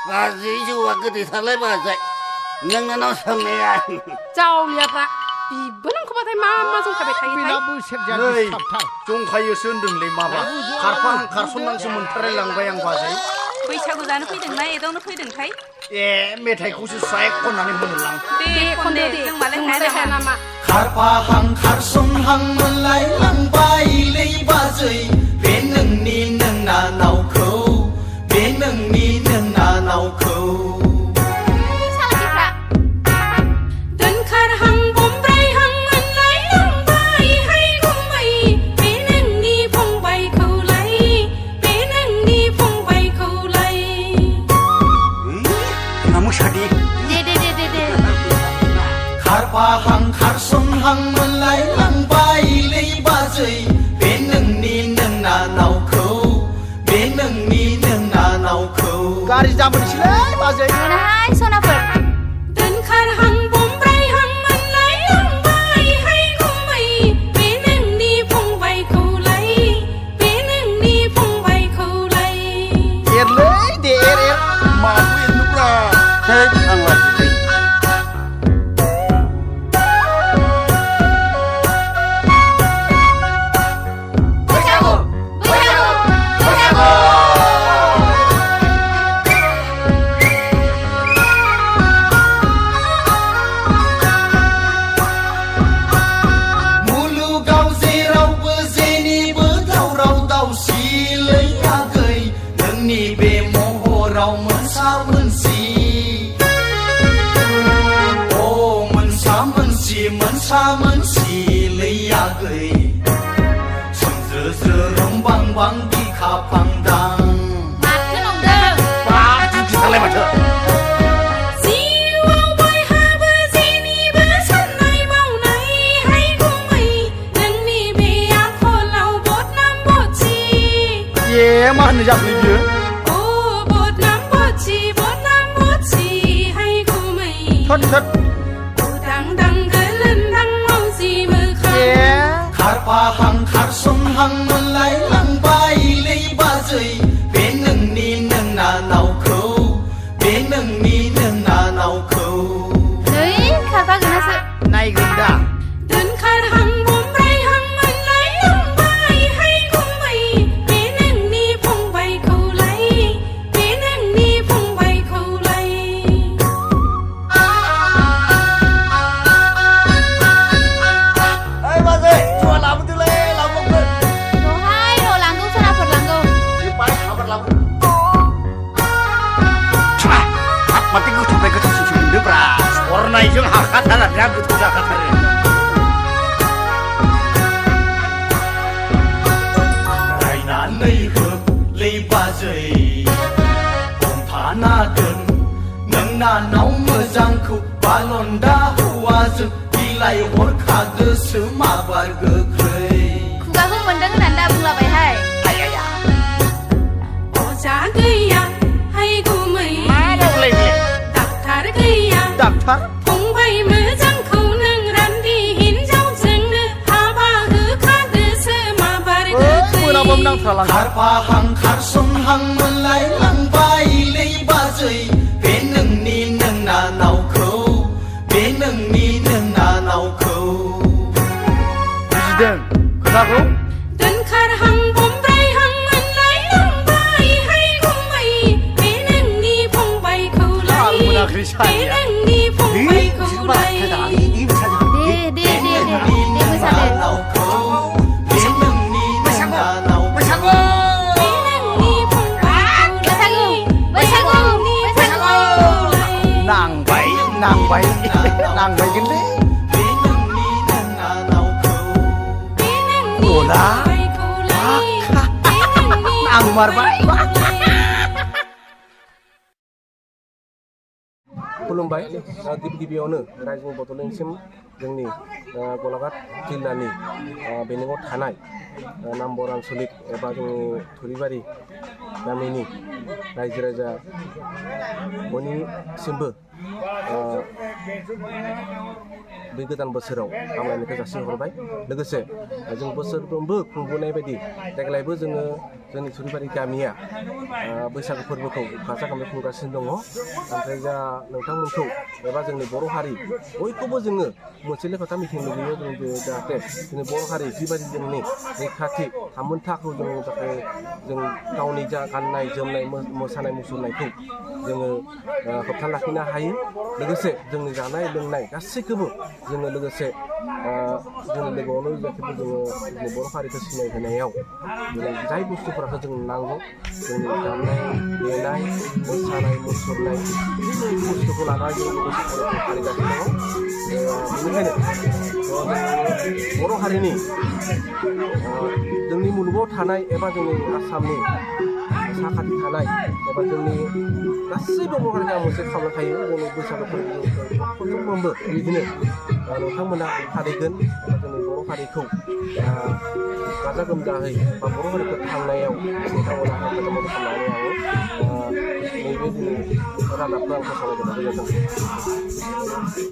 बाजै जौआ गोदैथारलाय बाजै नोंनाव सोंनाया जावलियाफ्रा बिबो नोंखौबाथाय मा जंखायबाय थायोथाय नै जंखायोसो होनदोंलै माबा खारफां खारसननांसो मोनथारलायलांबाय आं बाजै बैसागु जानो फैदोंना एदावनो फैदोंथाय ए मेथाइखौसो स्राय खननानै होनोलां दे खनदे जों मालाय हाया नामा खारफाहां खारसनहां मोनलायलांबायलै बाजै बे नोंनि नोंनानावखौ बे नोंनि नोंनानावखौ खारफाहां खारसनहां मोनलायलांबायलै बाजै बे नोंनि नोंनानावखौ बे नोंनि नोंनानावखौ गारि जाबोनोसैलै बाजै मोनाहाय सनाफोर दोनखारहां बमब्रायहां मोनलायलांबायहाय गुमै बे नोंनि फंबायखौलाय बे नोंनि फंबायखौलाय एरलै दे एर माखौ एरनोब्रा है आं लाजिबाय मोनसा मोनसिलै आगै सोमज्रो रंबां बां बिखा फांदां माथो नंदों बाब दुखिथारलाय माथो जिउआव बयहाबो जेनिबो साननाय मावनायहाय गुमै नोंनि बे आखलाव बदनाम बदसि ए मा होननो जाखोलै बियो बदनाम बदसि हाय गुमै थोद खारफाहां खारसनहां मोनलायलांबायलै बाजै बे नोंनि नोंनानावखौ बे नोंनि नोंनानावखौ नै खारफागोनासो नायगोन दा दोनखारहां बमब्रायहां मोनलायलांबायहाय गुमै बे नोंनि फंबायखौलाय बे नोंनि फंबायखौलाय ओइ बाजै जुवा लाबोदोलै लाबोगोन र'हाय र' लांगौ सनाफोर लांगौ बे बाय खाबार लाबो माथो गोथावनिफ्राय गोथावसिनसो मोनदोंब्रा सरनायजों हाखाथारा बिराद गोथाव जाखाथारो रायनानै होलै बाजै हमथाना दोन नोंनानाव मोजांखौ बालन्दा हौवाजों बिलाइ हरखादोसो माबार गोख्रै खुगाखौ मोनदों होननानै दा बुंलाबायहाय अजा गैया हाय गुमै मा रावलाय बे डाक्टार गैया डाक्टार फंबाय मोजांखौ नों रान्दि हिनजावजोंनो हाबा होखादोसो माबार गोख्रै मोनाबाबो नांथारलां खारफाहां खारसनहां मोनलायलांबायलै बाजै बे नोंनि नोंनानावखौ बे नोंनि नोंनानावखौ बुजिदों खोथाखौ दोनखारहां बमब्रायहां मोनलायलांबायहाय गुमै बे नोंनि फंबायखौलाय मोनाखै बे सानैया नोंनि फंबायखौलाय दे मोसादो नोंनानावखौ बे नोंनि नोंनानावखौ नांबाय नांबायगोनलै बे नोंनि नोंनानावखौ गला नांमारबाय खुलुमबाय गिबि गिबियावनो रायजोनि बड'लेण्डसिम जोंनि गलाघाट जिल्लानि बेनिङाव थानाय नामबर आन्सलिक एबा जोंनि थुरिबारि गामिनि रायजो राजा बयनिसिमबो बे गोदान बोसोराव हामलायनायखौ जासिहरबाय लोगोसे जों बोसोरफ्रोमबो खुंबोनाय बायदि देग्लायबो जोङो जोंनि थुरिबारि गामिया बैसागु फोरबोखौ गाजा गोमजायै खुंगासिनो दङ ओमफ्राय जा नोंथांमोनखौ एबा जोंनि बर' हारि बयखौबो जोङो मोनसेल' खोथा मिथिनो लुबैयो जों जाहाथे जोंनि बर' हारि जिबायदि जोंनि रैखाथि थामोन्थाखौ जों जाहाथे जों गावनि जा गाननाय जोमनाय मोसानाय मुसुरनायखौ जोङो होबथाना लाखिनो हायो लोगोसे जोंनि जानाय लोंनाय गासैखौबो जोङो लोगोसे जोंनि लोगोआवनो जाहाथे जोङो जोंनि बर' हारिखौ सिनायहोनायाव जाय बुस्थुफोरखौ जों नांगौ जोंनि दामनाय देनाय मोसानाय मुसुरनाय बुस्थुखौ लानानै जों लोगोसे फालिगासिनो दङ बेनिखायनो बर' हारिनि जोंनि मुलुगाव थानाय एबा जोंनि आसामनि साखाथि थानाय एबा जोंनि गासैबो बर' हारिया मोनसे खालामनो थायो जोंनि बैसागु फोरबोखौ बिदिनो नोंथांमोना फालिगोन एबा जोंनि बर' हारिखौ गाजा गोमजायै बा बर' हारिखौ थांनायाव नोंथांमोना हेफाजाब खालामनानै आङो नैबे रादाबखौ आं फोसावनाय जाबाय।